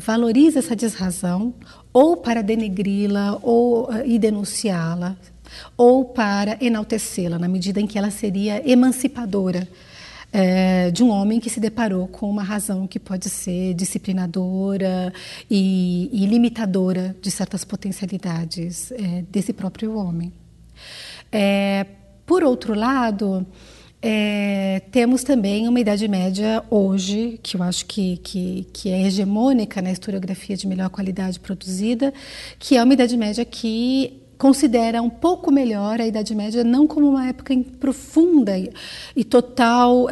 valoriza essa desrazão ou para denegri-la ou e denunciá-la, ou para enaltecê-la, na medida em que ela seria emancipadora de um homem que se deparou com uma razão que pode ser disciplinadora e limitadora de certas potencialidades desse próprio homem. Por outro lado, temos também uma Idade Média hoje, que eu acho que é hegemônica na historiografia de melhor qualidade produzida, que é uma Idade Média que considera um pouco melhor a Idade Média não como uma época em profunda e total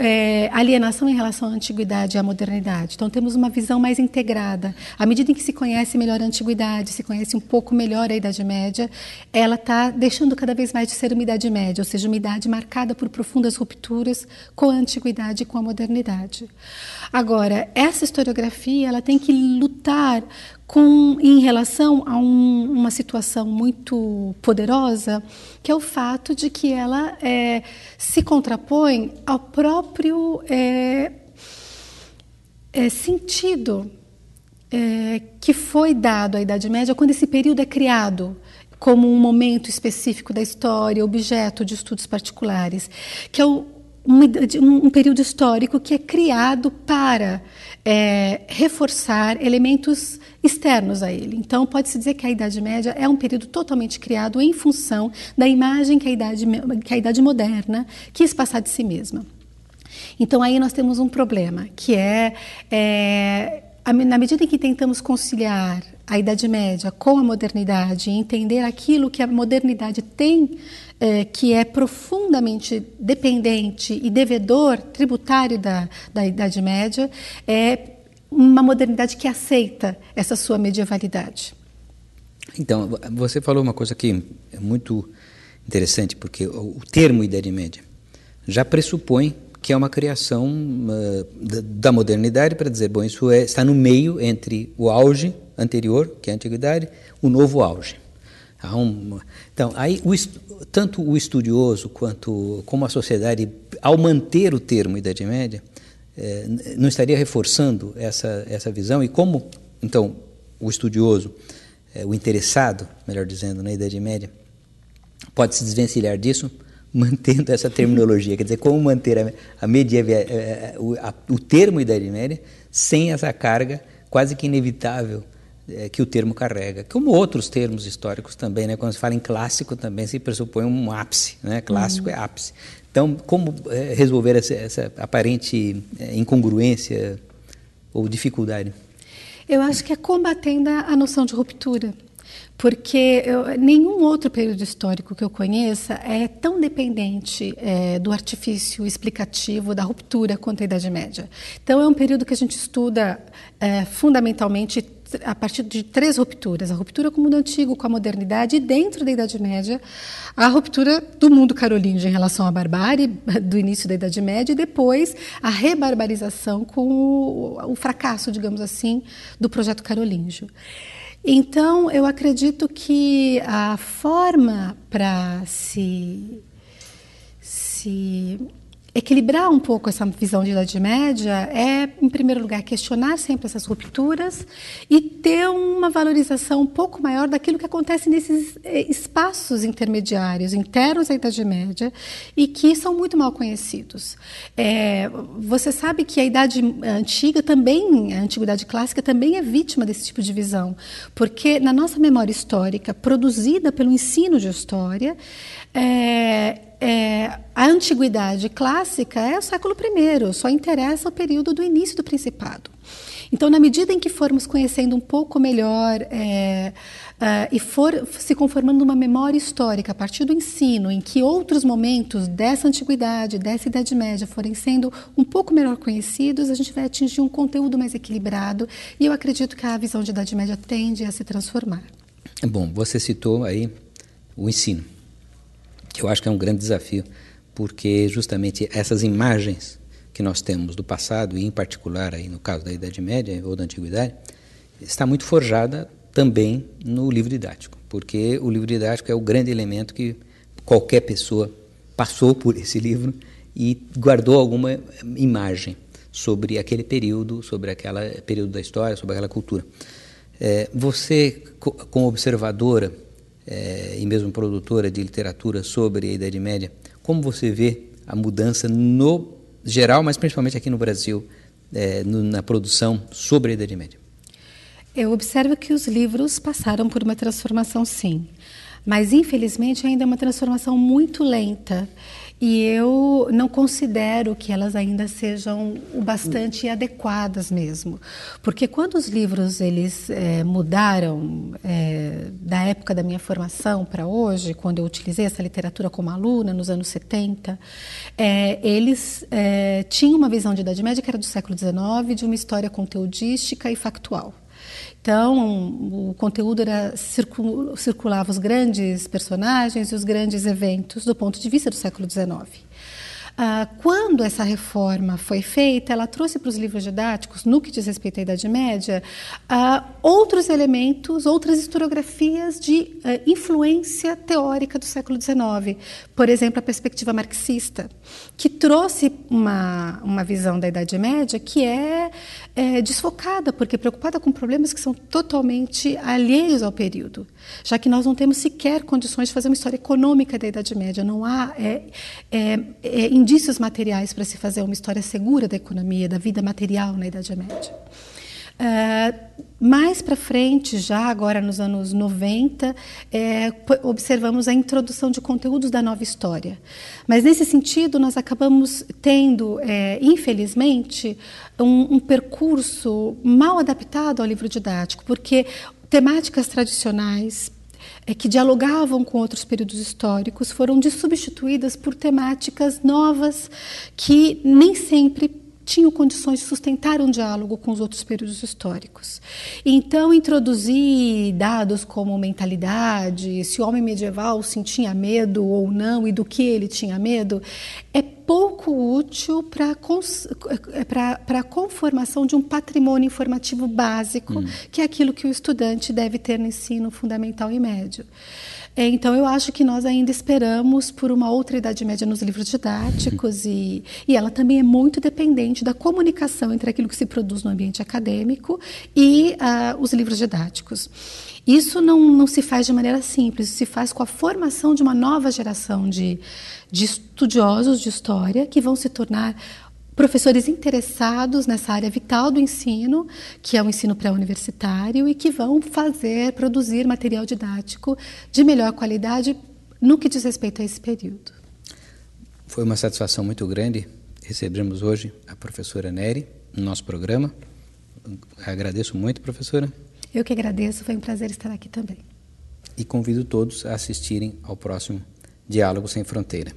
alienação em relação à antiguidade e à modernidade. Então temos uma visão mais integrada. À medida em que se conhece melhor a antiguidade, se conhece um pouco melhor a Idade Média, ela está deixando cada vez mais de ser uma Idade Média, ou seja, uma idade marcada por profundas rupturas com a antiguidade e com a modernidade. Agora, essa historiografia ela tem que lutar em relação a uma situação muito poderosa, que é o fato de que ela se contrapõe ao próprio sentido que foi dado à Idade Média quando esse período é criado como um momento específico da história, objeto de estudos particulares, que é um período histórico que é criado para reforçar elementos externos a ele. Então, pode-se dizer que a Idade Média é um período totalmente criado em função da imagem que a Idade Moderna quis passar de si mesma. Então, aí nós temos um problema, que na medida em que tentamos conciliar a Idade Média com a modernidade e entender aquilo que a modernidade tem, que é profundamente dependente e devedor tributário da Idade Média, é uma modernidade que aceita essa sua medievalidade. Então, você falou uma coisa que é muito interessante, porque o termo Idade Média já pressupõe que é uma criação da modernidade para dizer, bom, isso está no meio entre o auge anterior, que é a antiguidade, o novo auge. Então, aí tanto o estudioso como a sociedade, ao manter o termo Idade Média, não estaria reforçando essa visão? E como, então, o estudioso, o interessado, melhor dizendo, na Idade Média, pode se desvencilhar disso, mantendo essa terminologia? Quer dizer, como manter o termo Idade Média sem essa carga quase que inevitável que o termo carrega, como outros termos históricos também, né? Quando se fala em clássico também se pressupõe um ápice, né? Clássico é ápice. Então, como resolver essa aparente incongruência ou dificuldade? Eu acho que é combatendo a noção de ruptura, porque nenhum outro período histórico que eu conheça é tão dependente do artifício explicativo da ruptura quanto a Idade Média. Então, é um período que a gente estuda fundamentalmente a partir de 3 rupturas: a ruptura com o mundo antigo, com a modernidade, e dentro da Idade Média, a ruptura do mundo carolíngio em relação à barbárie, do início da Idade Média, e depois a rebarbarização com o fracasso, digamos assim, do projeto carolíngio. Então, eu acredito que a forma para se equilibrar um pouco essa visão de Idade Média é, em primeiro lugar, questionar sempre essas rupturas e ter uma valorização um pouco maior daquilo que acontece nesses espaços intermediários, internos à Idade Média, e que são muito mal conhecidos. Você sabe que a Idade Antiga também, a Antiguidade Clássica, também é vítima desse tipo de visão, porque na nossa memória histórica, produzida pelo ensino de história, a antiguidade clássica é o século I, só interessa o período do início do Principado. Então, na medida em que formos conhecendo um pouco melhor e for se conformando uma memória histórica a partir do ensino, em que outros momentos dessa antiguidade, dessa Idade Média forem sendo um pouco melhor conhecidos, a gente vai atingir um conteúdo mais equilibrado, e eu acredito que a visão de Idade Média tende a se transformar. Bom, você citou aí o ensino, que eu acho que é um grande desafio, porque justamente essas imagens que nós temos do passado, e em particular aí no caso da Idade Média ou da Antiguidade, está muito forjada também no livro didático, porque o livro didático é o grande elemento que qualquer pessoa passou por esse livro e guardou alguma imagem sobre aquele período, sobre aquele período da história, sobre aquela cultura. Você, como observadora e mesmo produtora de literatura sobre a Idade Média, como você vê a mudança no geral, mas principalmente aqui no Brasil, na produção sobre a Idade Média? Eu observo que os livros passaram por uma transformação, sim, mas infelizmente ainda é uma transformação muito lenta. E eu não considero que elas ainda sejam o bastante adequadas mesmo. Porque quando os livros eles mudaram da época da minha formação para hoje, quando eu utilizei essa literatura como aluna, nos anos 70, eles tinham uma visão de Idade Média que era do século XIX, de uma história conteudística e factual. Então, o conteúdo circulava os grandes personagens e os grandes eventos do ponto de vista do século XIX. Quando essa reforma foi feita, ela trouxe para os livros didáticos, no que diz respeito à Idade Média, outros elementos, outras historiografias de influência teórica do século XIX. Por exemplo, a perspectiva marxista, que trouxe uma visão da Idade Média que é desfocada, porque é preocupada com problemas que são totalmente alheios ao período, já que nós não temos sequer condições de fazer uma história econômica da Idade Média, não há indícios materiais para se fazer uma história segura da economia, da vida material na Idade Média. Mais para frente, já agora nos anos 90, observamos a introdução de conteúdos da nova história. Mas, nesse sentido, nós acabamos tendo, infelizmente, um percurso mal adaptado ao livro didático, porque temáticas tradicionais que dialogavam com outros períodos históricos foram substituídas por temáticas novas que nem sempre tinham condições de sustentar um diálogo com os outros períodos históricos. Então, introduzir dados como mentalidade, se o homem medieval sentia medo ou não e do que ele tinha medo, é pouco útil para a conformação de um patrimônio informativo básico, que é aquilo que o estudante deve ter no ensino fundamental e médio. Então, eu acho que nós ainda esperamos por uma outra Idade Média nos livros didáticos e ela também é muito dependente da comunicação entre aquilo que se produz no ambiente acadêmico e os livros didáticos. Isso não se faz de maneira simples, se faz com a formação de uma nova geração de estudiosos de história que vão se tornar professores interessados nessa área vital do ensino, que é o ensino pré-universitário, e que vão produzir material didático de melhor qualidade no que diz respeito a esse período. Foi uma satisfação muito grande recebermos hoje a professora Nery no nosso programa. Agradeço muito, professora. Eu que agradeço, foi um prazer estar aqui também. E convido todos a assistirem ao próximo Diálogo Sem Fronteira.